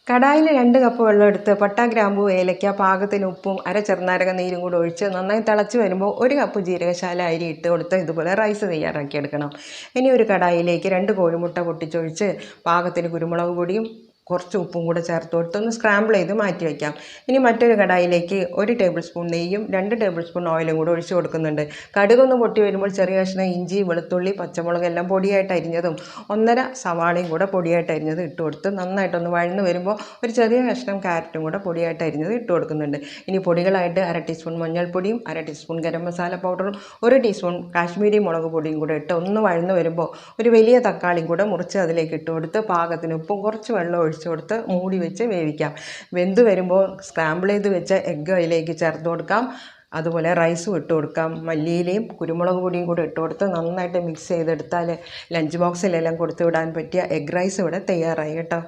കടായിൽ 2 cup വെള്ളം എടുത്ത് പട്ട, ഗ്രാമ്പൂ, ഏലയ്ക്ക, പാകത്തിന് ഉപ്പും ചെറുനാരക നീരും കൂടെ ഒഴിച്ച് നന്നായി തിളച്ച് വരുമ്പോൾ 1 കപ്പ് ജീരകശാല അരി ഇട്ട് കൊടുത്ത് ഇതുപോലെ റൈസ് തയ്യാറാക്കിയെടുക്കണം. ഇനി ഒരു കടായിലേക്ക് 2 കോഴിമുട്ട പൊട്ടിച്ചൊഴിച്ച് പാകത്തിന് കുരുമുളക് പൊടിയും കുറച്ച് ഉപ്പും കൂടെ ചേർത്ത് കൊടുത്ത് ഒന്ന് സ്ക്രാമ്പിൾ ചെയ്ത് മാറ്റി വയ്ക്കാം. ഇനി മറ്റൊരു കടായിലേക്ക് 1 ടേബിൾ സ്പൂൺ നെയ്യും 2 ടേബിൾ സ്പൂൺ ഓയിലും കൂടെ ഒഴിച്ച് കൊടുക്കുന്നുണ്ട്. കടുകൊന്ന് പൊട്ടി വരുമ്പോൾ ചെറിയ കഷ്ണം ഇഞ്ചി, വെളുത്തുള്ളി, പച്ചമുളക് എല്ലാം പൊടിയായിട്ട് അരിഞ്ഞതും 1.5 സവാളയും കൂടെ പൊടിയായിട്ട് അരിഞ്ഞത് ഇട്ട് കൊടുത്ത് നന്നായിട്ടൊന്ന് വഴന്ന് വരുമ്പോൾ ഒരു ചെറിയ കഷ്ണം ക്യാരറ്റും കൂടെ പൊടിയായിട്ട് അരിഞ്ഞത് ഇട്ട് കൊടുക്കുന്നുണ്ട്. ഇനി പൊടികളായിട്ട് 1/2 ടീസ്പൂൺ മഞ്ഞൾപ്പൊടിയും 1/2 ടീസ്പൂൺ ഗരം മസാല പൗഡറും 1 ടീസ്പൂൺ കാശ്മീരി മുളക് പൊടിയും കൂടെ ഇട്ട് ഒന്ന് വഴന്ന് വരുമ്പോൾ ഒരു വലിയ തക്കാളിയും കൂടെ മുറിച്ച് അതിലേക്ക് ഇട്ട് കൊടുത്ത് പാകത്തിന് ഉപ്പും കുറച്ച് വെള്ളം ഒഴിച്ച് കൊടുത്ത് മൂടി വെച്ച് വേവിക്കാം. വെന്ത് വരുമ്പോൾ സ്ക്രാമ്പിൾ ചെയ്ത് വെച്ച എഗ്ഗ് അതിലേക്ക് ചേർത്ത് കൊടുക്കാം. അതുപോലെ റൈസും ഇട്ട് കൊടുക്കാം. മല്ലിയിലയും കുരുമുളക് പൊടിയും കൂടെ ഇട്ട് കൊടുത്ത് നന്നായിട്ട് മിക്സ് ചെയ്തെടുത്താൽ ലഞ്ച് ബോക്സിലെല്ലാം കൊടുത്തു വിടാൻ പറ്റിയ എഗ് റൈസ് ഇവിടെ തയ്യാറായി കേട്ടോ.